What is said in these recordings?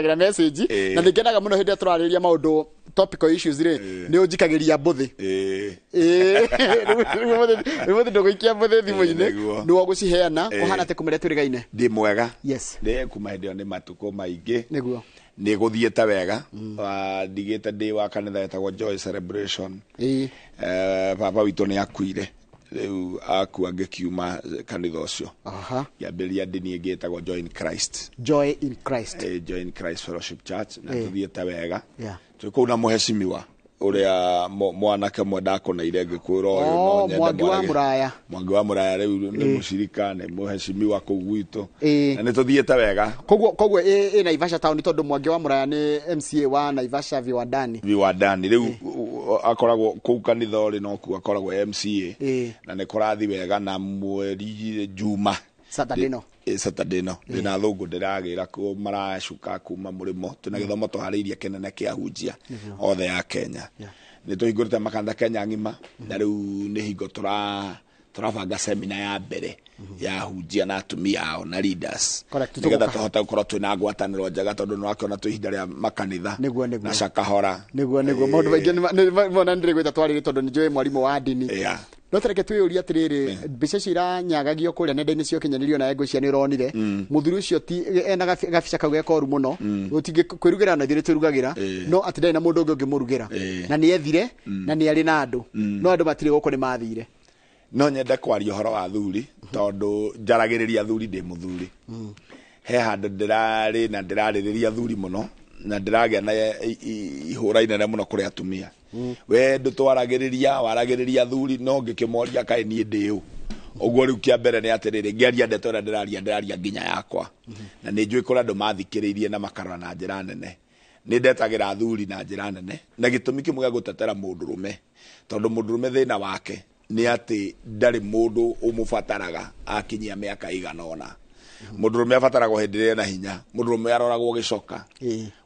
gira message na ningenaga muno hindi turariria maundu topical issues ri ni unjikagiria mbuthi rimuthi nduguikia mbuthi thimu-ini ni waguciheana kuhana te kumere turigaine ndi mwega yes ndi kuma hindi ni matuko maingi niguo ni guthiete wega ndigite ndi wa kanitha etagwo Joy Celebration papa witu ni akuire riu akua ngikiuma kanitha ucio yambiria ndini ingi etagwo Joy in Christ Joy in Christ Fellowship Church na tuthiete wega tuko na muheshimiwa uria mwanake mwendako na irenge kwira uyu no nyenda mwangi wa muraya riu ni mushirika ni muheshimiwa ku gwitu na ni tuthiete wega koguo Naivasha town tondu mwangi wa muraya ni MCA wa Naivasha viwandani riu akoragwo ku kanitha uri no ku akoragwo MCA na ni kurathi wega na mweri Juma Saturday no ndina thungu ndiragira ku maracuka kuma murimo tunagithoma tuhariirie kenene kia hunjia othe ya Kenya ni tuhingurite makanda Kenya ngima na riu ni hingo turabanga seminar ya mbere ya hunjia na atumia ao na leaders nigetha tuhota gukorwo twina ngwataniro njega tondu ni wakiona tu ihinda ria makanitha na cakahora niguo maundu maingi mona ndire gwita twarire tondu ni njui mwarimu wa ndini no tareke twiyuria atiriri mbica ciranyagagio kuria nenda-ini cio kinyanirio na engo cia ni ronire muthuri ucio ti ena gabica kau gekoru muno utingi kwirugira na thire turugagira no atidai na mundu ungi ungimurugira na ni ethire na ni ari na andu no andu matire guko ni mathire no nyende kwaria uhoro wa thuri tondu njaragiriria thuri ndi muthuri he handu ndirari na ndiraririria thuri muno na ndiragia na ihura inene muno kuri atumia we ndutwaragiriria waragiriria thuri no ngikimoria kai ni ndiu oguo riu kia mbere ni atiriri ngeria ndeto na ndiraria nginya yakwa na ni njui kuri andu mathikiriirie na makarora na njira nene ni ndetagira thuri na njira nene na gitumi kimwe gia gutetera mundurume tondu mundurume thina wake ni ati ndari mundu umufataraga akinyia miaka igana ona mundurume afataragwo hindi na hinya mundurume aroragwo gicoka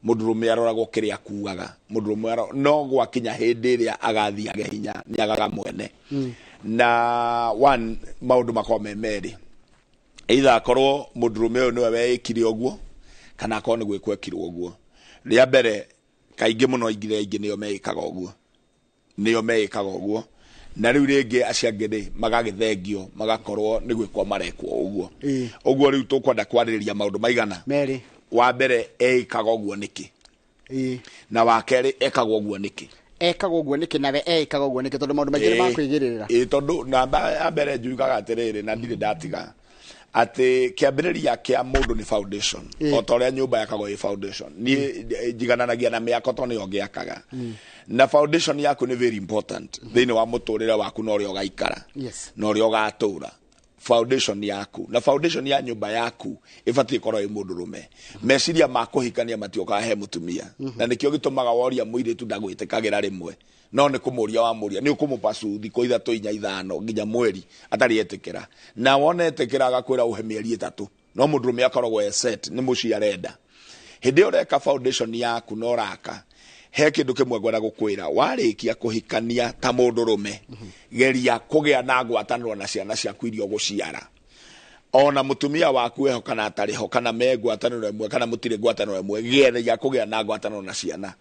mundurume aroragwo kiria kugaga mundurume no gwakinya hindi iria agathiage hinya ni agaga mwene na one maundu makome meri either akorwo mundurume uyu niwe wekire oguo kana akorwo ni gwikwekirwo oguo ria mbere kaingi muno ingire ingi niyo meikaga oguo na riu ringi aciangire magagithengio magakorwo ni gwikwo marekwo uguo riu tukwenda kwaririria maundu maigana meri wa mbere eikaga uguo niki na wa keri ekaga uguo niki nawe ekaga uguo niki tondu maundu maingi makwigirira tondu na mbere njugaga atiriri na ndire ndatiga ati kiambiriria kia mundu ni foundation otoria nyumba yakagwo i foundation ni jigananagia na miako to ni ongiakaga na foundation yako ni very important thini wa muturire waku no rio gaikara no rio gatura foundation yaku na foundation ya nyumba yaku ifati korwo i mundurume meciria makuhikania matioka he mutumia na nikio gitumaga woria muire tu ndagwitikagira rimwe no ni kumuria wa muria ni ukumupasu thiko ithatu inya ithano nginya mweri atari etikira na wona etikira agakwira uhe mieri 3 no mundurume akoragwo set ni muci arenda hindi ureka foundation yaku no raka he kindu kimwe ngwenda gukwira warikia kuhikania ta mundurume geria kugia na ngwataniro na ciana ciaku irio guciara ona mutumia waku eho kana atari ho kana megwataniro imwe kana mutire ngwataniro imwe geria kugia na ngwataniro na ciana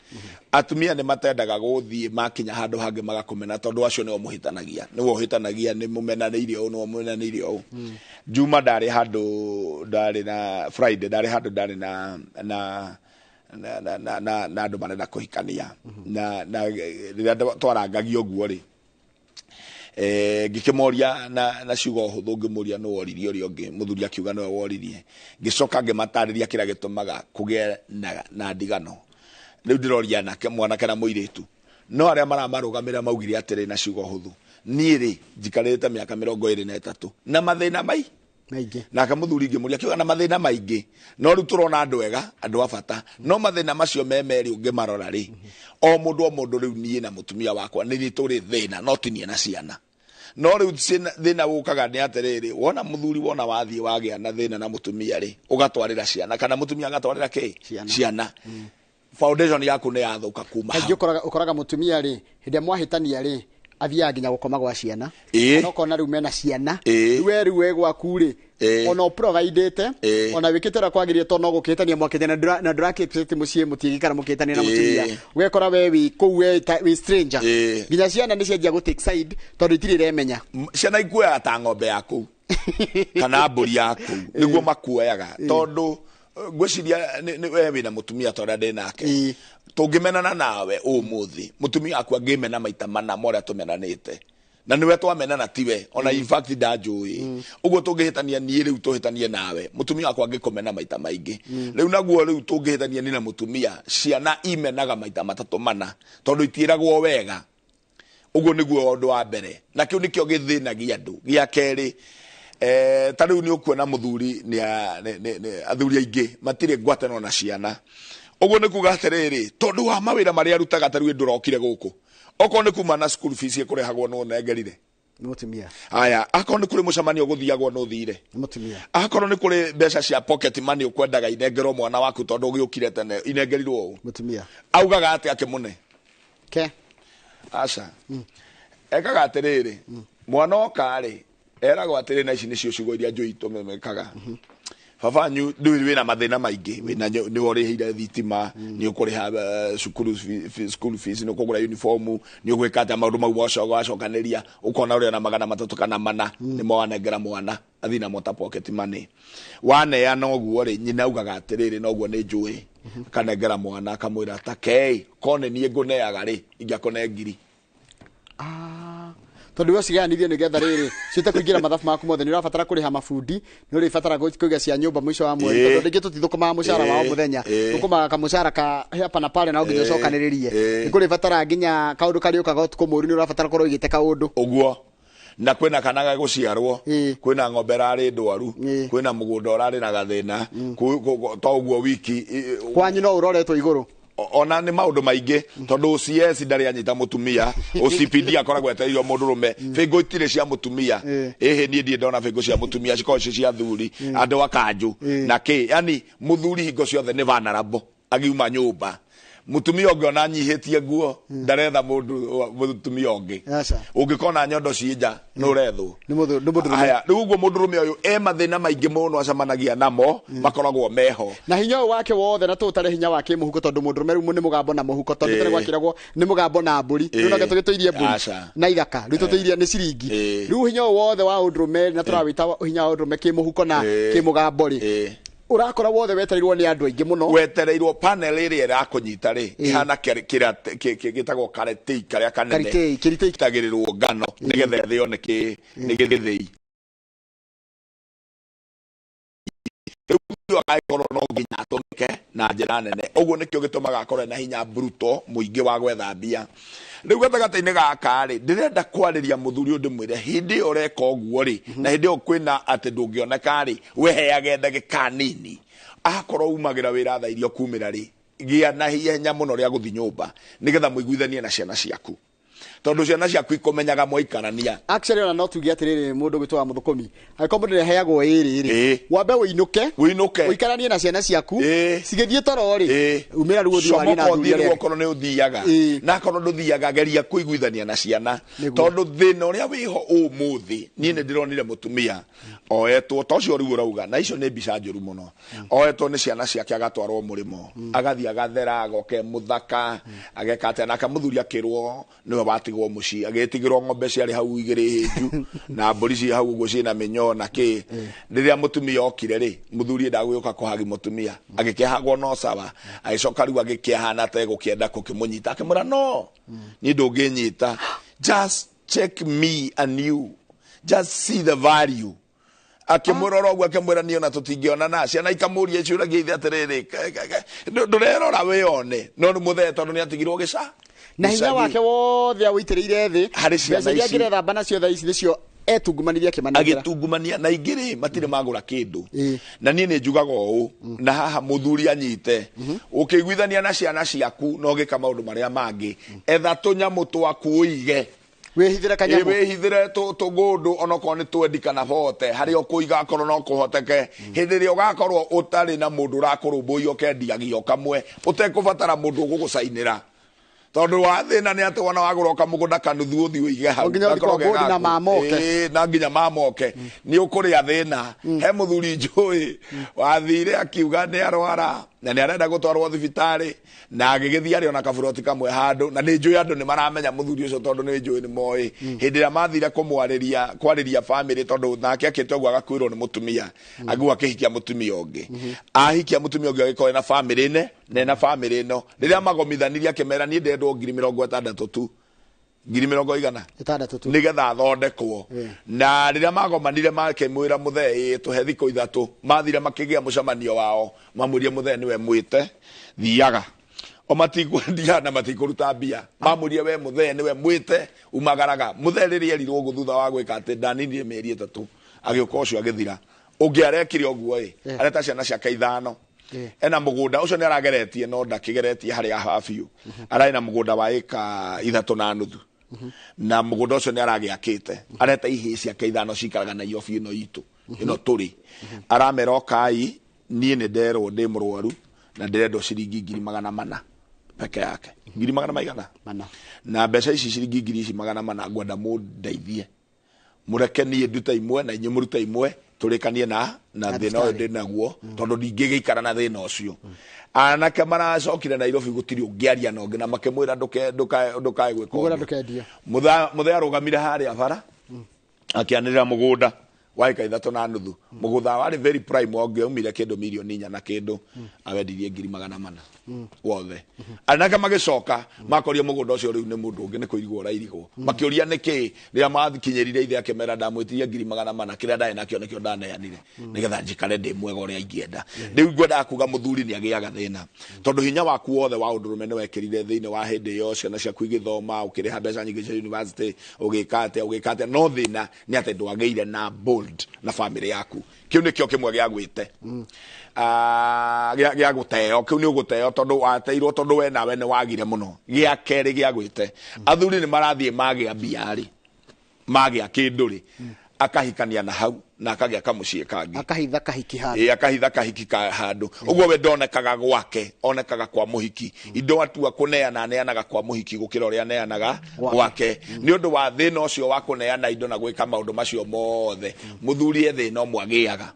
atumia ni matendaga guthie makinya handu hangi magakumena tondu acio ni muhitanagia ni wohitanagia ni mumenaniire o no mumenaniire o Juma ndari handu ndari na Friday ndari handu ndari na andu marenda kuhikania na riria twarangagio guo ri ngikimoria na ciugo huthu ngimuria no woririe uri ongi muthuri akiuga no woririe ngicoka ngimatariria kira gitumaga kugia na ndigano riu ndiroria nake mwanake na muiritu no aria maramarugamira maugire atiri na ciugo huthu ni ri njikarite miaka 23 na mathina maingi na kamuthuri ngimuria kiuga na mathina maingi no riu turona andu ega andu abata no mathina macio memeri ungimarora ri o mundu riu nie na mutumia wakwa ni turi thina no tinie na ciana no riu thina gukaga ni atiriri wona muthuri wona wathie wagia na thina na mutumia ri ugatwarira ciana kana mutumia agatwarira ciana foundation yaku ni yathuka kuma kaji ukoraga mutumia ri hinde mwahitania ri athia nginya gukoma gwa ciana no kona riu mena ciana riu gwaku ri ona providete ona wikitera kwagirie to no gukitania mwakete na ndrakete mucie mutigikara mukitania na mutumia wekora we wi ku we stranger ginya ciana ni cianjia go take side tondu itirire menya ciana ikuoya ta ng'ombe yaku kana mburi yaku niguo makuoyaga tondu gwiciria we wina mutumia tondu ndinake tungimenana nawe umuthi mutumia aku angimena maita mana moria tumenanite na niwe twamenana tiwe ona in fact ndajui uguo tungihitania nie riu tuhitanie nawe mutumia akwa ngikomena maita maingi riu naguo riu tungihitania ni na mutumia ciana imenaga maita matatu mana tondu itiragwo wega uguo niguo undu wa mbere na kiu nikio githinagia andu gia keri ta riu ni ukuona muthuri ni athuri aingi matire ngwatano na ciana uguo ni kuga atiriri tondu wa mawira maria arutaga ta riu ndurokire guku oko ni kuma na school fees ikurehagwo no nengerire mutumia aya akoro ni kuri mucamanio guthiagwo no thire mutumia akoro ni kuri mbeca cia pocket money ukwendaga inengero mwana waku tondu ugiukire tene inengerirwo mutumia augaga ati akimune ke aca ekaga atiriri mwana okari eragwo atiriri na ici nicio ciugo iria njui tumemekaga baba nyu ndwiri wina mathina maingi wina ni orihire thitima ni ukuriha school fees ni ukugura uniform ni ugwika ata maundu mau wacokanĩria ukona uri na magana matatu kana mana ni mwanengera mwana athina mota pocket money waneana ũguo ri nyina augaga atiriri na ũguo ni njui kanengera mwana akamwira atakei kone nie nguneaga ri ingĩakone ngiri tondu we ciganithio ni getha riri ciite kuingira mathabu maku mothe ni urabatara kuriha mafundi ni uribatara kuiga cia nyumba mwisho wa mweri tondu ndingi tutithukuma mucara wa muthenya tukumaga kamucara ka hapa na pale na nginya cokaniririe ni kuribatara nginya kaundu kari ukaga utuku muru ni urabatara korwo igite kaundu uguo na kwina kanaga guciarwo kwina ng'ombe rari ndwaru kwina mugunda urari na gathina to uguo wiki kwanyu no uroretwo iguru ona ni maundu maingi tondu CS ndari anyita mutumia OCPD akoragwo etereirio mundu rume fingo itire cia mutumia ehe nie ndie ndona fingo cia mutumia ciko cia thuri andu akanju na ki yani muthuri hingo ciothe ni vanarabo agiuma nyumba mutumia ongiona nyihitie nguo ndaretha mundu mutumia ongi ungikona nyondo ciinja no rethu ni mundu aya ruguo mundu rume uyu mathina maingi muno acamanagia namo makoragwo meho na hinya wake wothe na tutare hinya wake muhuko tondu mundu rume ni mugambo na muhuko tondu tene gwakiragwo ni mugambo na mburi no ngeto gitoirie mburi na ithaka ritutoirie ni ciringi riu hinya wothe wa undurume na turawita hinya wa undurume ki muhuko na ki mugambo ri urakora wothe wetereirwo ni andu aingi muno wetereirwo panel iri irakunyita ri ihana kira gitagwo karate karia kanene kiritagirirwo ngano nigetha thio ni githei riu agaikorwo no nginya atumike na njira nene uguo nikio gitumaga akorwo na hinya bruto muingi wa gwetha mbia riu gatagata-ini gaka ri ndirenda kwariria muthuri undu mwire hindi ureka uguo ri na hindi ukwina ati ndungioneka ri weheage ndagika nini akorwo umagira wira tha irio kumira ri gia na hinya muno ria guthi nyumba nigetha muiguithanie na ciana ciaku tondu ciana ciaku ikumenyaga mwaikarania actually ona no tugi atiriri mundu gitwa muthukumi aiko mundu heagwo iri wambe winuke uikaranie na ciana ciaku cigithie toro ri umira ruo thi wari na thuri ri okorwo ni uthiaga na korwo nduthiaga geria kuiguithania na ciana tondu thina uria wiho umuthi nie ni ndironire mutumia oetwo tocio riu urauga na icio ni mbica njuru muno oetwo ni ciana ciake agatwarwo murimo agathia gathera agoke muthaka agekate na akamuthuri akirwo niwe watigwo muci agetigirwo ng'ombe ciari hau igiri hinju na mburi ci hau uguo cina minyo na ki riria mutumia okire ri muthuri ndagwioka kuhagi mutumia agikehagwo no sawa agicoka riu agikehana ta gukienda kukimunyita akimura no ni ndunginyita just check me and you just see the value akimurora uguo akimwira ni ona tutingiona na ciana ikamuria ciuragia ithe atiriri ndurerora wione no ni muthe tondu ni atigirwo gica na hinya wake wothe awitireire thi mbeca iria ngiretha mbana ciothe ici nicio etungumaniria kimanagera agitungumania na igiri matire magura kindu na nie ni njugaga uu na haha muthuri anyite ukiguithania na ciana ciaku no gika maundu maria mangi etha tunyamu twaku uige wehithire kanyamu wehithire tugundu onoko ni twendi kana vote hari okuiga korwo no kuhoteke hindi ria ugakorwo utari na mundu urakurumbuio kendiagio kamwe utekubatara mundu gugucainira tondu wa thina ni ati wana wagura kamugunda kanuthu uthi uige hau na mamoke na nginya mamoke ni ukuria thina he muthuri njui wathire akiuga ni arwara na ni arenda gutwarwo thibitari na agigithia ri ona kaburoti kamwe handu na ni njui andu ni maramenya muthuri ucio tondu ni njui ni moi hindi ria mathire kwariria family tondu nake akite ogwa agakwirwo ni mutumia agu akihikia mutumia ungi ahikia mutumia ungi agikore na family ne na family no riria magomithaniria akimera ni ndendwo 60,000 tu 60,000 nigetha athondekwo na riria magomanire makemwira muthee tuhe thiko ithatu mathire makigia mucemanio wao mamurie muthee niwe mwite thiaga o matikwendia na matikuruta mbia mamurie we muthee niwe mwite umagaraga muthee riria erirwo guthutha wa gwika ati ndaninire meri 3 agioka ucio agithira ungi arekire oguo areta ciana ciake 5 ena mugunda ucio ni arageretie no ndakigeretie hari hafiu arai na mugunda wa eka 3.5 na mugunda ucio ni aragiakite areta ihi ciake 5 cikaraga na iyo fiu no itu ino turi aramerokai nie ne ndero ndi murwaru na ndirendo ciringi 400 peke yake 400 na mbeca ici ciringi 400 ngwenda mundeithie mureke nie nduta imwe na inye muruta imwe turikanie na thina uyu ndi naguo tondu ndingigeikara na thina ucio anake maracokire Nairobi gutiri ungiaria no ngina makemwira ndukae gwika muthe arugamire haria bara akianirira mugunda wa eka 3.5 mugunda wari very prime ongeumire kindu 4,4 na kindu awendirie 400,000 wothe anake magicoka makoria mugunda ucio riu ni mundu ungi ni kuirigwo rairigwo makioria niki riria mathikinyirire ithe akimera ndamwitirie 400,000 kiria ndai nakio nikio ndaneanire nigetha njikare ndi mwega uria ingienda riu ngwenda kuga muthuri ni agiaga thina tondu hinya waku wothe wa undurume ni wekirire thiini wa hindi yo ciana ciaku igithoma ukiriha mbeca nyingi cia university ugikate no thina ni ati ndwageire na na family yaku kiu nikio kimwe gia gwite gia guteo kiu ni uguteo tondu wateirwo tondu we nawe ni wagire muno gia keri gia gwite athuri ni marathie magia biari magia kinduri akahikania na hau na akagia kamucie kangi akahitha kahiki handu akahitha kahiki handu uguo we ndonekaga gwake onekaga kwa muhiki indo atua kuneana neanaga kwa muhiki gukira uria neanaga gwake ni undu wa thina ucio wa kuneana indo na gwika maundu macio mothe muthuri thina mwagiaga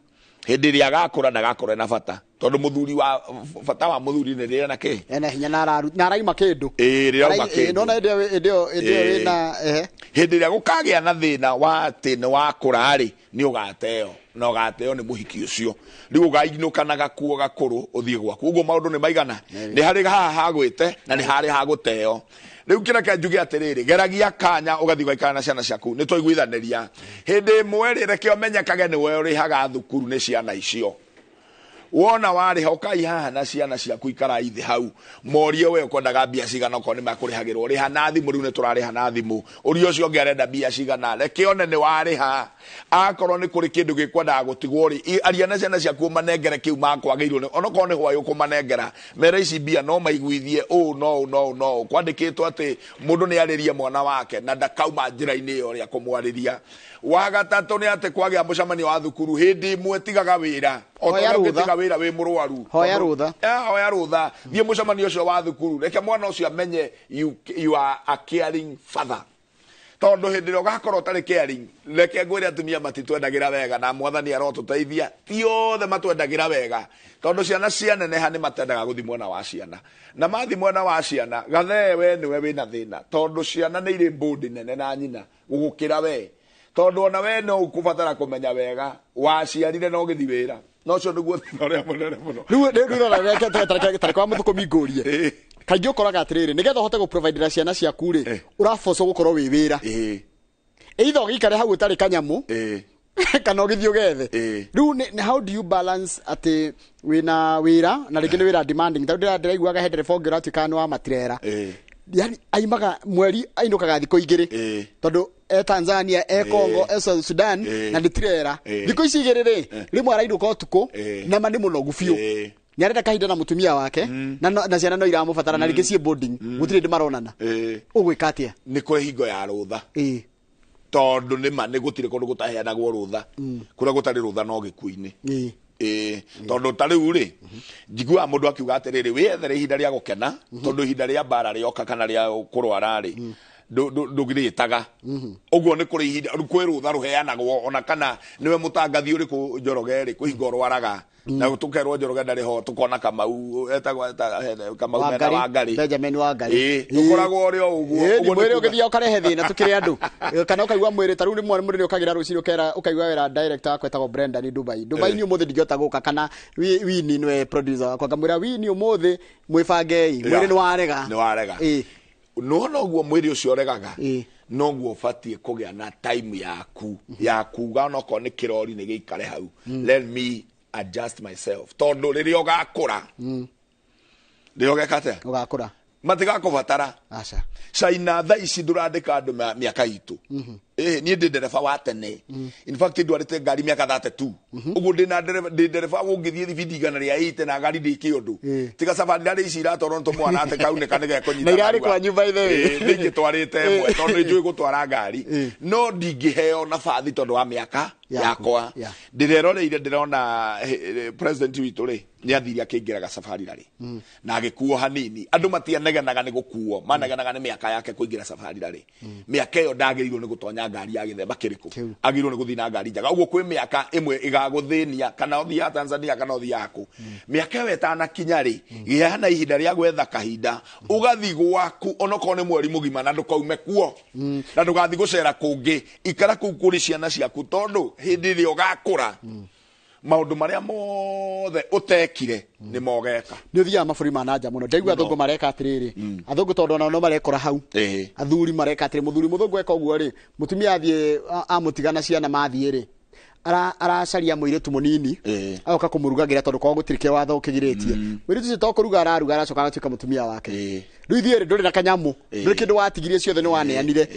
hindi ria gakura ndagakora na bata tondu muthuri wa bata wa muthuri ni ria nake ena hinya na araima kindu ria kindu no na idio wina hindi ria gukagia na thina wa ati ni wakura ri ni ugateo no gateo ni muhiki ucio riu ugainukanaga kuo gakuru uthie gwaku uguo maundu ni maigana ni hari ha gwite na ni hari ha guteo riu kira ka njuge atiriri geragia kanya ugathi gwaikana na ciana ciaku ni twaiguithaniria hindi mweri reke omenyakage ni we urihaga thukuru ni ciana icio wona wari hokai haha na ciana ciaku ikara ithi hau morio we ukwendaga mbia cigana ko ni makurihagirwo riha na thimu riu ni turariha na thimu uri ucio ngerenda mbia cigana reke one ni wariha akorwo ni kuri kindu gikwendaga gutigwo ri aria na ciana ciaku manengere kiu makwagirwo ni onoko ni hwayo kumanengera mera ici mbia no maiguithie no kwandikitwo ati mundu ni ariria mwana wake na ndakauma njira-ini iyo ria kumwariria wagatatu ni ati kwagia mucemanio wa thukuru hindi imwe tigaga wira otiga wira wi murwaru hoya rutha thie mucemanio ucio wa thukuru reke mwana ucio amenye you are a caring father tondu hindi ro gakorwo tari caring reke ngwire atumia matitwendagira wega na mwathani arotuteithia ti othe matwendagira wega tondu ciana cianeneha ni matendaga guthi mwena wa ciana na mathi mwena wa ciana gathe we niwe wina thina tondu ciana ni iri mbudi nene na nyina gugukira we tondu ona we no ukubatara kumenya wega waciarire no githi wira no cio niguo thina uria munene muno riu tari kwa muthukumi ngurie kaingĩ ũkoraga atĩrĩrĩ nĩgetha ũhote gũprovide ciana ciaku rĩ ũraboco gũkorwo wĩ wĩra either ũgĩikare hau ũtarĩ kanyamu kana ũgĩthiĩ ũgethe rĩu how do you balance atĩ wĩna wĩra na rĩngĩ nĩ wĩra demanding tondũ ndĩraiguaga he ndereba ũngĩ ũratuĩkaga nĩ wa matirera yani aimaga mweri ainũkaga thikũ igĩrĩ tondũ Tanzania Congo Sudan na nditirera thikũ ici igĩrĩ rĩ rĩmwe arainũka ũtukũ na mani mũnogu biũ ni arenda kahinda na mutumia wake na ciana no iramubatara na rĩngĩ ciĩ boarding gutire ndimaronana ũgwĩka atĩa ni kwe hingo ya rutha tondu ni ma ni gutire kundu gutaheanagwo rutha kuria gutari rutha no gikuini tondu tariu ri njigua mundu akiuga atiriri wethere ihinda ria gukena tondu ihinda ria mbara rioka kana ria kurwara ri ndugiritaga uguo ni kuri ihinda kwirutha ruheanagwo ona kana niwe mutangathi uriku Njoroge ri kuhinga urwaraga na tukerwo Njoroge ndari ho tukona Kamau etagwa Kamau mena Wangari Benjamin Wangari tukoragwo uri uguo mwiri ugithia ukarehe thina tukiri andu kana ukaigua mwiri taru ni mwiri ni ukagira ruciri ukera ukaigua wera director akwetagwo Brenda ni Dubai ni umuthi ndingota guka kana Wini nwe producer wakwa ngamwira Wini umuthi mwibangei mwiri ni warega no guo mwiri ucio regaga no guo fatie kugia na time ya kuga no ko ni kirori ni giikare hau let me adjust myself tondu riri ogakura riri ogekate ogakura matiga kubatara acha China tha ici ndurandika andu miaka itu ni ndi ndereba wa tene in fact ndwarite ngari miaka 32 uguo ndina ndereba ungithie thibidi igana ria 8 na ngari ndiki undu tiga safari ndari ici iratorwo ntu mwana ate kau ne kanege kunyita na irari kwa nyumba ithe ndingi twarite mwe tondu njui gutwara ngari no ndingiheo nabathi tondu wa miaka yakwa ndireroreire ndirona president witu ri ni athiri akingiraga safari rari na agikuo hanini andu matianeganaga ni gukuo maneganaga ni miaka yake kuingira safari rari miaka iyo ndagirirwo ni gutonya ngari ya githemba kiriku agirirwo ni guthina ngari njaga uguo kwi miaka imwe igaguthinia kana uthi ya Tanzania kana uthi yaku miaka wetana kinyari giana ihinda ria gwetha kahinda ugathi gwaku onoko ni mweri mugima na ndukaume kuo na ndugathi gucera kungi ikara kuu kuri ciana ciaku tondu hindi ri ugakura maundu maria mothe utekire ni mogeka ni uthia maburi mananja muno ndaigua athungu mareka atiriri athungu tondu no marekora hau athuri mareka atiri muthuri muthungu eka uguo ri mutumia athie amutigana ciana mathie ri aracaria muiritu munini agoka kumurugagira tondu kwa gutirike watho ukigiritie muiritu cio tokuruga araruga aracoka agatuika mutumia wake riu ithie nduri na kanyamu nduri kindu watigirie ciothe ni waneanire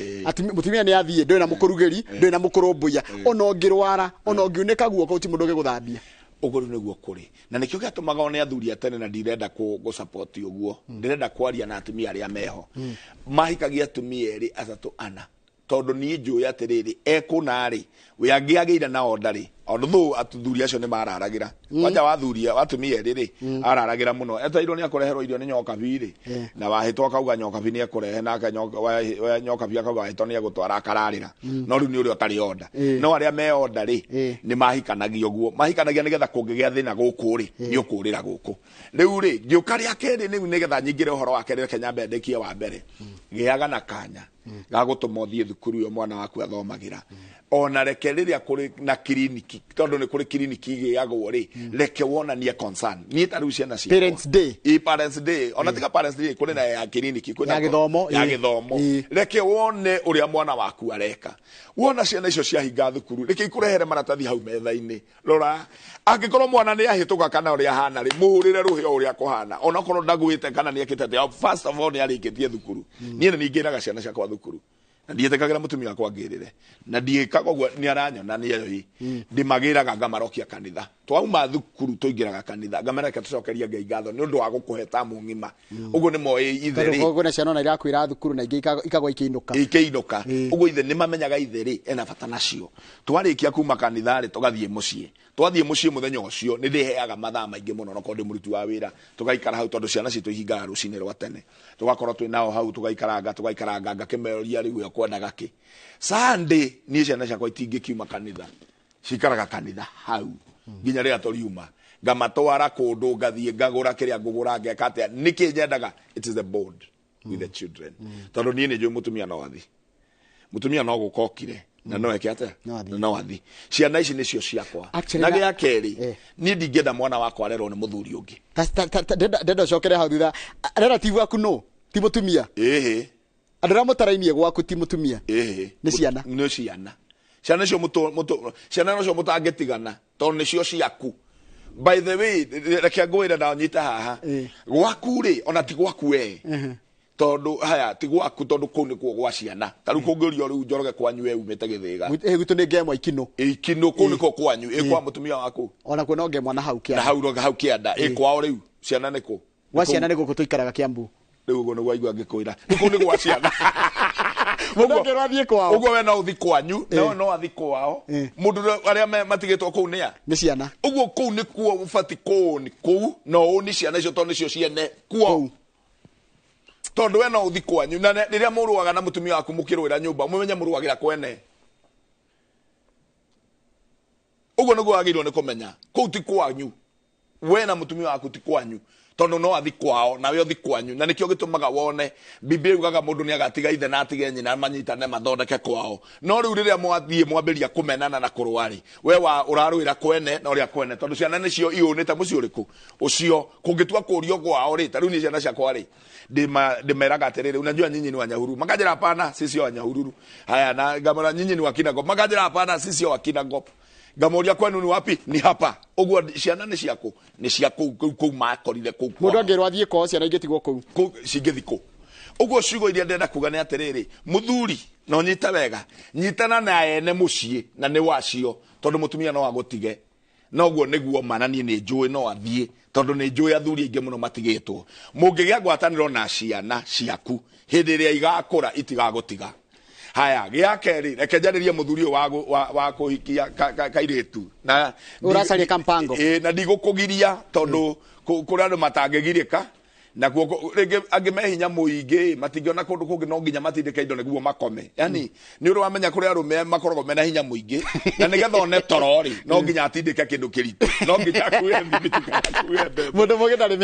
mutumia ni athie nduri na mukurugeri nduri na mukurumbuya ona ungirwara ona ungiuneka guoko uti mundu giguthambia uguru niguo kuri na nikio gatumaga one athuri atene na ndirenda ku support uguo ndirenda kwaria na atumia aria meho mahikagia atumia eri athatu ana tondu ni njui atiriri ekunari we angiagira na ondari ondu atuthuri acio ni mararagira kwanja wathuria watumia riri araragira muno etairwo ni akoreherwo irio ni nyoka biri na wahitwa kauga nyoka bini akurehe nake nyoka bia kauga wahitwa ni agutwara akararira no riu ni uri otari onda no aria me onda ri ni mahikanagio guo mahikanagia nigetha kungigia thina guku ri ni ukurira guku riu ri ngiukari akeri ni nigetha nyingire uhoro wake ri Kenya bendekie wa mbere giaga na kanya gagutuma uthie thukuru yo mwana waku athomagira ona reke riria kuri na kliniki tondu ni kuri kliniki giagwo ri reke wonanie concern ni taru ciana cia parents day ona tika parents day kuri na ya kliniki kuri ya githomo reke wone uria mwana waku areka wona ciana icio cia hinga thukuru reke ikurehere maratathi hau metha-ini rora angikorwo mwana ni ahituka kana uria hana ri muhurire ruhio uria kuhana ona korwo ndagwite kana ni akitete first of all ni arikitie thukuru ni ni ngiraga ciana cia kwa thukuru na ndietekagira mutumia wakwa ngirire na ndiekaga uguo ni aranyona ni ayo hi ndimagiraga ngamarokia kanitha twauma thukuru tuingiraga kanitha ngamereka tucokeria Ngai ngatho ni undu wa gukuheta mu ngima uguo ni moe itheri uguo na ciana na irakwira thukuru na ikagwa ikiinuka uguo ithe ni mamenyaga itheri ena bata nacio twarikia kuma kanitha ri tugathie mucii muthenya ucio ni ndiheaga mathaa maingi muno no kondi muruti wa wira tugaikara hau tondu ciana citu ihingaga rucini rwa tene tugakorwo twi nao hau tugaikaranga ngakimeroria riu kwenda gaki Sunday ni ciana ciakwa itingikiuma kanitha cikaraga kanitha hau nginya ria toriuma ngamatwara kundu ngathie ngagura kiria ngugura ngeka atia niki nyendaga it is the board with the children tondu ni njui mutumia no gukokire na no eke atia no athi ciana ici nicio ciakwa na gia keri ni ndingenda mwana wakwa arerwo ni muthuri ungi ndenda cokere hau thutha relative aku no ti mutumia andira mutarainie gwaku ti mutumia ni ciana ciana cio ciana no cio mutangetigana tondu nicio ciaku by the way reke ngwira na nyita haha gwaku ri ona ti gwaku we tondu haya ti gwaku tondu kuu ni kuo gwa ciana taru kungirio riu Njoroge kwanyu we umite githiga gitu ni ngemwa ikino kuu ni kuo kwanyu kwa mutumia waku ona kuo no ngemwa na hau kianda kwao riu ciana ni ku gwa ciana ni guku tuikaraga Kiambu riu go no gwaigua ngikwira niku ni gwa ciana Mundu ngirathie kwao. Ugo we no uthi kwanyu, no athi kwao. Mundu aria matigitwo kuu nia. Ni ciana. Ugo kuu ni kuo ubati kuu ni kuu, no ni ciana icio to nicio ciene kuo. Tondu we no uthi kwanyu na riria muruaga na mutumia waku mukirwira nyumba, mumenye muruagira kwene. Ugo niguo agirwo ni kumenya. Kuu ti kwanyu. We na mutumia waku ti kwanyu. Tondu no athi kwao na we uthi kwanyu na nikio gitumaga wone Biblia yugaga mundu ni agatiga ithe na atige nyina manyitane mathondeke kwao no riu riria mwathie mwambiria kumenana na kurwari we wa urarwira kwene na uria kwene tondu ciana nicio iunite muci uriku ucio kungitua kurio kwao ri tariu ni ciana ciakwa ri ndimeraga atiriri unajua nyinyi ni Wanyahururu makajira hapana sisi Wanyahururu haya na gamara nyinyi ni Wakinangop makajira hapana sisi Wakinangop gamoria kwenu ni wapi ni hapa uguo ciana ni ciaku ni ciaku ku makorire ku mundu angirwo athie kwao ciana ingitigwo ku cingithiko uguo ciugo iria ndenda kuga ni atiriri muthuri no nyita wega nyitana na ene mucii na ni wacio tondu mutumia no agutige na uguo niguo manani ni njui no athie tondu ni njui athuri ingi muno matigitwo mungigia ngwataniro na ciana ciaku hindi iria igakura itigagutiga. Haya gya keri reke njaririe muthuri wa kuhikia kairitu na uracaria kampango na ndigukugiria tondu kuri andu matangigirika na guo rege angimehinya muingi matingiona kundu kungi no nginya matindike indo niguo makome yani ni uru wamenya kuri arume makorogo mena hinya muingi na nigetha one torori no nginya atindike kindu kiritu no nginya kuye mbitika kuye mundu mugi ndari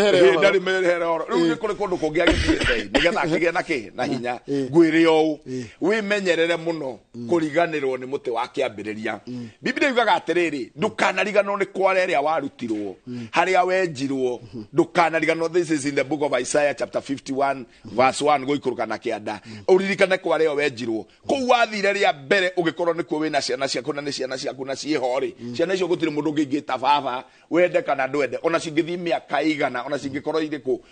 mehere oro riu ni kuri kundu kungi agithiete nigetha akige na hinya ngwire o wimenyerere muno kuriganirwo ni muti wa kiambiriria Biblia yugaga atiriri ndukanariganwo ni kware ria warutirwo haria wenjirwo ndukanariganwo. This is in the book of Isaiah chapter 51 verse 1 goikuruka na kianda uririkane kware yo wenjirwo ku wathire ria mbere ugikorwo ni kuo wina ciana ciaku na ni ciana ciaku na ciihori ciana icio gutire mundu ngingita baba wende kana ndwende ona cingithi miaka igana ona cingikorwo iriku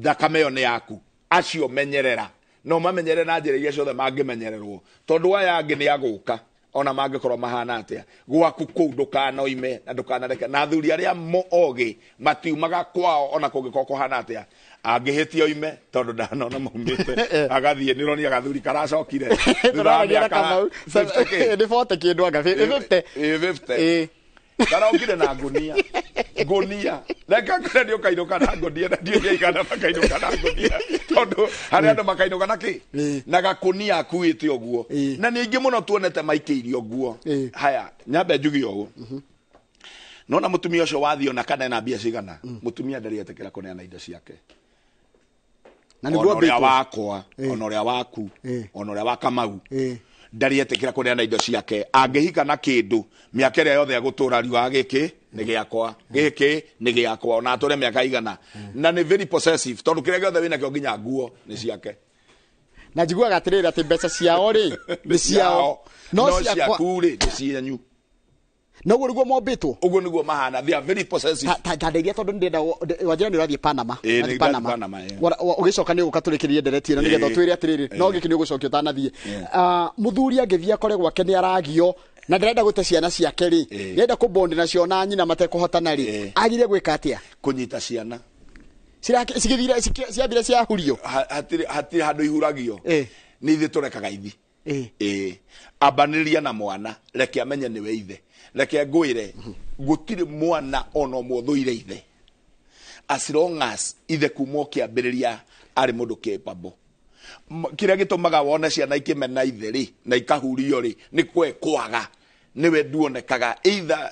thakame yo ni yaku acio menyerera no mamenyere na njira iria ciothe mangimenyererwo tondu aya angi ni aguka ona mangikorwo mahana atia gwaku kuu ndukanoime na ndukanareke na athuri aria moogi matiumaga kwao ona kungikoo kuhana atia angihitia oime tondu ndanona maumite agathie nironi agathuri karacokire turagira Kamau ni fote kindu anga 50 karaukire na ngonia reka kure ndio kainuka na ngonia na ndio yaigana makainuka na ngonia tondu hari andu makainuka na ki na gakunia akuite oguo na ningi muno tuonete maikeirio oguo. Haya nyambe njugi oguo nona mutumia ucio wathio na kana na mbia cigana mutumia ndariyetekera kuneana indo ciake na niguo onoria wakwa onoria waku onoria wa Kamau ndariyetekera kuneana indo ciake angihika na kindu miaka ria yothe agutura riwa giki ni giakwa giki ni giakwa ona ature miaka igana na ni very possessive tondu kiria giothe wina kio nginya nguo ni ciake na njiguaga atiriri ati mbeca ciao ri ni ciao no ciaku ri ni cianyu no guo mombitwo uguo niguo mahana they are very possessive ta ndeithia tondu ndenda wajira ni urathie Panama ugicoka ni uguka turikirie ndereti ino nigetha twire atiriri no giki ni ugucokio tanathie muthuri agithia kore gwake ni aragio na ndirenda gute ciana ciake ri yenda kubondi nacio na nyina matekuhotana ri agire gwika atia kunyita ciana sigithire ciambire cia hurio hatiri handu ihuragio ni ithe turekaga ithi abaniriria na mwana reke amenye niwe ithe reke ngwire gutire mwana ono muthuire ithe as long as ithe kumo kiambiriria ari mundu capable kiria gitumaga wone ciana ikimena ithe ri na ikahurio ri ni kwaga niwe nduonekaga either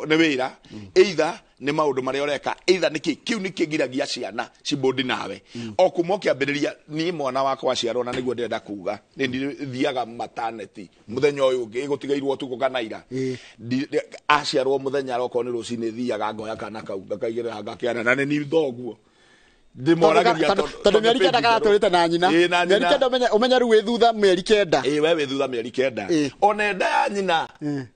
ni wira either ni maundu maria ureka either niki kiu nikigiragia ciana cibondi nawe okumo kiambiriria ni mwana wakwa ciarwo na niguo ndenda kuga ni thiaga maternity muthenya uyu ungi igutigairwo tuko kana ira aciarwo muthenya roko ni rucini thiaga ngoya kana kau ngakaigira ngakiana na ni thoguo ndimoragiria tondu mieri kenda kana turite na nyina mieri kenda umenya ru withutha mieri kenda we withutha mieri kenda ona nda ya nyina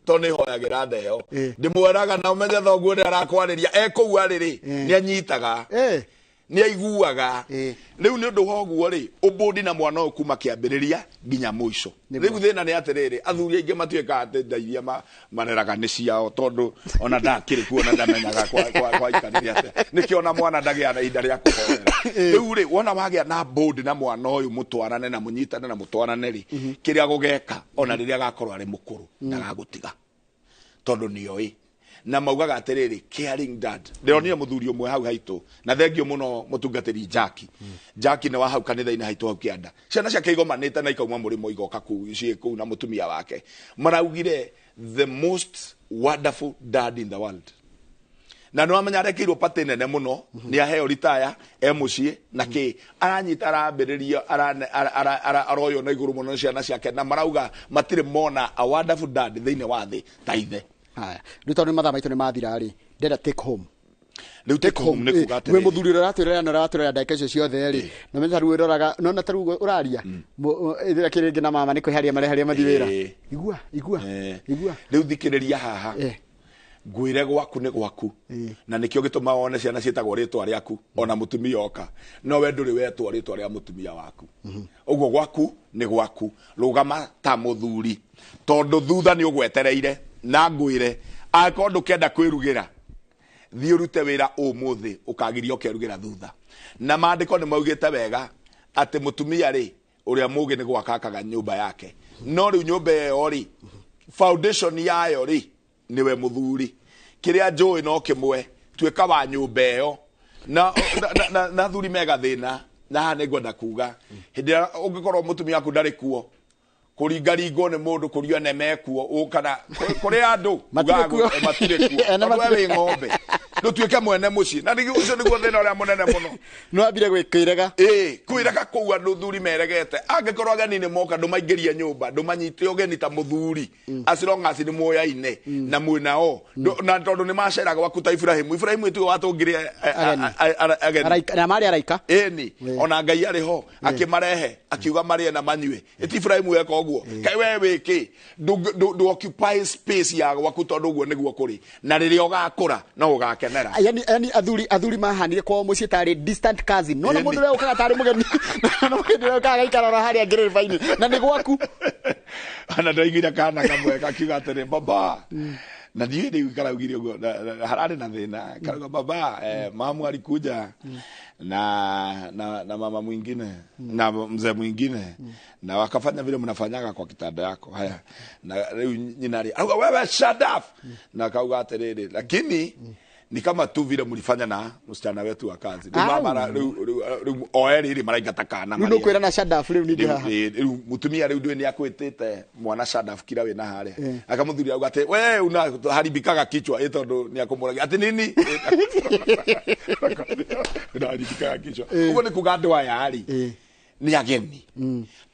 to ni hoyagira ndeo ndimoraga na umenya thoguo ndi arakwariria ekuu ariri ni anyitaga ni aiguaga riu ni undu hoguo ri ubudi na mwana kuma kiambiriria nginya muico riu thina ni atiriri athuri aingi matuika ati ndaithia maneraga ni ciao tondu ona ndakiri kuona ndamenyaga kwa ikariria ate nikiona mwana ndagia na ihinda ria kuhorera riu ri wona wagia na bodi na mwana uyu mutwarane na munyitane na mutwarane ri kiria gugeka ona riria gakorwo ari mukuru ndagagutiga tondu nioi na maugaga atiriri caring dad ndironire muthuri umwe hau haitu na thengio muno mutungatiri Jackie ne wa hau kanitha-ini haitu hau kianda ciana ciake igomanite na ikauma murimo igoka ku cie ku na mutumia wake maraugire the most wonderful dad in the world na no amenya rekirwo pate nene muno ni aheo retire mucie na ki aranyita arambiriria aroyo na iguru muno ciana ciake na marauga matire mona a wonderful dad thiine wa thi ta ithe. Haya ruto ni mathaa maitu ni mathira ri ndenda take home riu take home ni kuga we muthuri ratwirera na ratwirera ndake cio ciothe ri no menya taru roraga no na taru uraria ithira kiringi na mama ni kwiharia mareharia mathiwira igua riu thikiriria haha ngwire gwaku ni gwaku na nikio gituma wone ciana cietagwo ritwa riaku ona mutumia oka no we nduri wetwa ritwa ria mutumia waku uguo gwaku ni gwaku rugama ta muthuri tondu thutha ni ugwetereire na ngwire akorwo ndukenda kwirugira thii urute wira umuthi ukagiria ukerugira thutha na maandiko ni maugite wega ati mutumia ri uria mugi ni gwakakaga nyumba yake no riu nyumba yo ri foundation yayo ri niwe muthuri kiria njui no kimwe tuika wa nyumba yo na thuri mega thina na ni ngwenda kuga hindi ungikorwo mutumia waku ndari kuo kuringaringo ni mundu kurio neme kuo ukana kuri andu matire kuo na wewe ng'ombe ndutuike mwene muci na niguo ucio niguo thina uria munene muno no ambire gwikirega kwirega kuwa nduthuri meregete angikorwo ageni ni moka ndumaingirie nyumba ndumanyite ugeni ta muthuri acirong'aci ni muoyaine na mwinao na tondu ni maceraga wakuta Ibrahimu tu watungirie ageni na mari araika ni ona Ngai ariho akimarehe akiuga marie na manyue eti Ibrahimu weka uguo kai we wiki du occupy space ya waku tondu uguo niguo kuri na riria ugakura no ugakenera yani athuri mahanire kwa mucie tari distant cousin no mundu we ukaga tari mugeni no mundu we ukaga ikara haria ngirivaini na ni gwaku ana ndaigire kana kamwe kakiuga atiri baba na ndiye ndio ikaraugire uguo harare na thina karuga baba mamu alikuja na mama mwingine na mzee mwingine na wakafanya vile mnafanyaga kwa kitanda yako haya na leo nyinari wewe shut up na kauga aterere lakini ni kama tu vile mlifanya na msichana wetu wa kazi ndio mama oeri ile maraigata kana ndio kwera na shut up leo ndi haha mutumia leo ndio ni akwetete mwana shut up kila we na hare akamuthuri auga ate we una haribikaga kichwa etondo ni akomuraga ati nini na haribikaga kichwa uko ni kugadwa ya hali ni ageni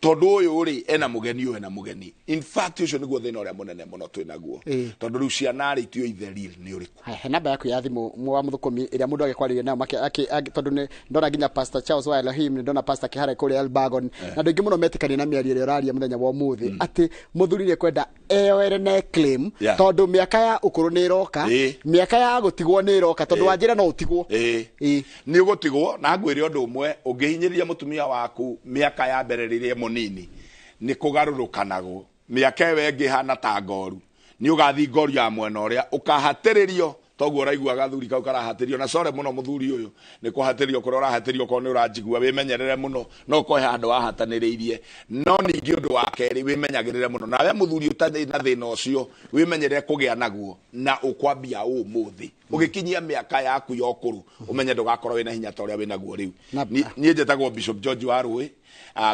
tondu uyu ri ena mugeni in fact ucio niguo thina uria munene muno twinaguo tondu riu ciana ri tio itheri ni uriku he namba yaku ya thimu mwa muthukumi iria mundu agikwariria nayo tondu ni ndona ginya Pastor Charles wa Elohim ni ndona Pastor Kihara kuri Elbagon na ndu ingi muno metikani na miario ria uraria muthenya wa muthi ati muthuri ni kwenda eyoere na claim tondu miaka ya ukuru ni iroka miaka ya gutigwo ni iroka tondu wanjira no utigwo ni ugutigwo na ngwire undu umwe ungihinyiriria mutumia waku miaka ya mbere riria munini ni kugarurukanago miaka wengi hana ta ngoru ni ugathi ngoru ya mwena uria ukahatiririo toguo raiguaga thuri kau karahatirio na core muno muthuri uyu ni kuhatirio kuri urahatirio ko ni urajigua wimenyerere muno no ko handu ahataniriirie no ningi undu wa keri wimenyagirire muno nawe muthuri utani na thina ucio wimenyerere kugia naguo na ukwambia umuthi ugikinyia miaka yaku yokuru umenye ndugakorwo wina hinya ta uria winaguo riu nie njetagwo Bishop George Warui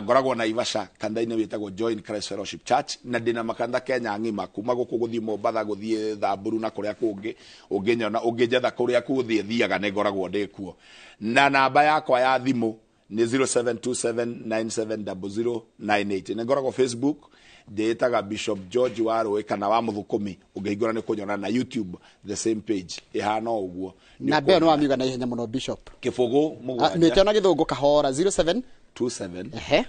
ngoragwo na Ivasha kanitha-ini witagwo Join Christ Fellowship Church na ndina makanitha Kenya ng'ima kuma guku guthii Mombatha guthii Thamburu na kuria kungi unginyona unginjetha kuria kuthii thiaga ni ngoragwo ndi kuo na namba yakwa ya thimu ni 0727970098 ni ngoragwo Facebook ndetaga Bishop George Warui kana wa muthukumi ungihingura ni kunyona na YouTube the same page ihana uguo na be no amiga na ihenya muno Bishop kifugu mugwanja metana githungu kahora 0727 27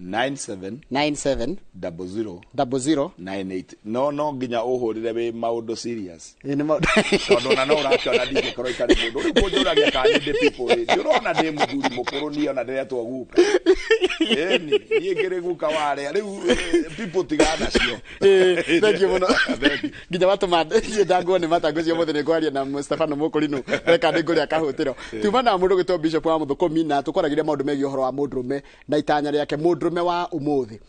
97 97 00 00 98 no nginya uhurire we maundu serious ni ma tondu na no urakĩona ndingĩkorwo itarĩ mũndũ rĩu kũnjũragia kana ndĩ people ndĩrona ndĩ mũthuri mũkũrũ niĩ ona ndĩretwo guka niĩ ngĩrĩ guka warĩa rĩu people tigana cio thank you muno nginya watũma ndangwo nĩ matango cio mũthĩ nĩ ngwaria na Stefano Mũkũrinũ reka ndĩngũrĩa kahũtĩro tuma na mũndũ gĩtwo Bishop wa Mũthũkũmi na tũkwaragĩria maũndũ megiĩ ũhoro wa mũndũrũme na itanya rĩake mũndũrũme wa ũmũthĩ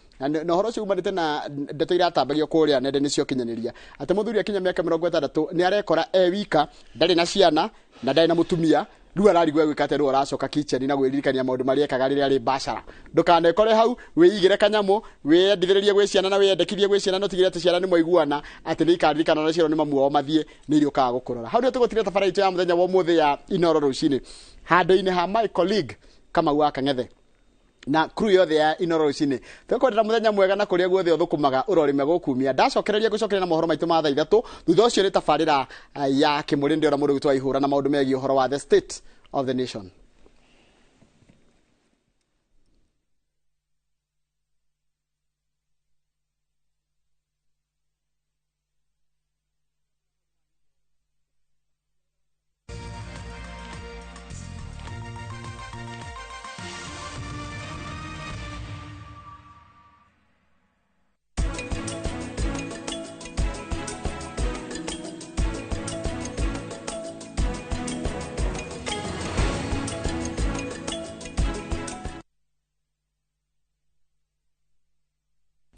na horo cio umanite na ndeto iratambagio kuria nende-inĩ cio kinyanĩria ate mũthuri akinya mĩaka 60 nĩ arekora wika ndarĩ na ciana na ndarĩ na mũtumia rĩu ararigwo gwĩka atĩa rĩu aracoka kitchen na gwĩririkania maũndũ marĩa ekaga rĩrĩa arĩ bacara ndũkanekore hau wĩigĩre kanyamũ wĩendithĩrĩrie gwĩ ciana na wĩendekithie gwĩ ciana no tigire atĩ ciana nĩ mwaiguana atĩ nĩ ikaririkana na ciana nĩ mamu wao mathiĩ nĩ irio kaga gũkũrora hau nĩ tũgũtire tabarĩra ya mũthenya wa ũmũthĩ ya Inoro rũcinĩ handũ-inĩ ha my colleague Kamau wa Kang'ethe na crew yothe ya Inoro rũcinĩ tũkwendera mũthenya mwega na kũrĩa guothe ũthũkũmaga ũrorime gũkumia ndacokereria gũcokereria na mohoro maitũ ma thaa 3 thutha ũcio nĩ tabarĩra ya kĩmũrĩndĩ ora mũndũ gĩtwa ihũra na maũndũ megiĩ ũhoro wa the state of the nation.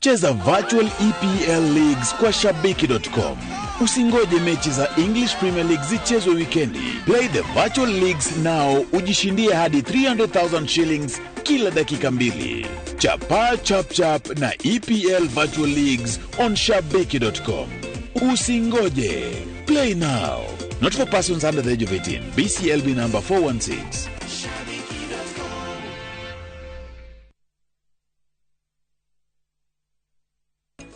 Cheza virtual EPL leagues kwa shabiki.com. Usingoje mechi za English Premier League zichezwe weekendi. Play the virtual leagues now ujishindie hadi 300,000 shillings kila dakika mbili. Chapa chap chap na EPL virtual leagues on shabiki.com. Usingoje. Play now. Not for persons under the age of 18. BCLB number 416.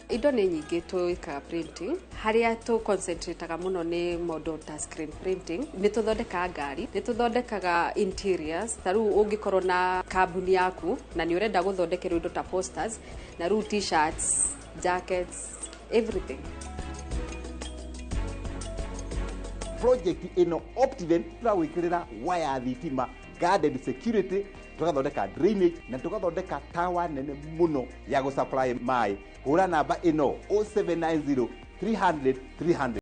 Indo nĩ nyingĩ twĩkaga printing harĩa tũ concentrateaga mũno nĩ model ta screen printing nĩ tũthondekaga ngari nĩ tũthondekaga interiors ta rĩu ũngĩkorwo na kambuni yaku na nĩ ũrenda gũthondekerwo indo ta posters na rĩu t-shirts jackets everything. Project ino Optiven tũrawĩkĩrĩra waya thitima garden security tugathondeka drainage na tugathondeka tower nene muno ya go supply mai hura namba ino 0790 300 300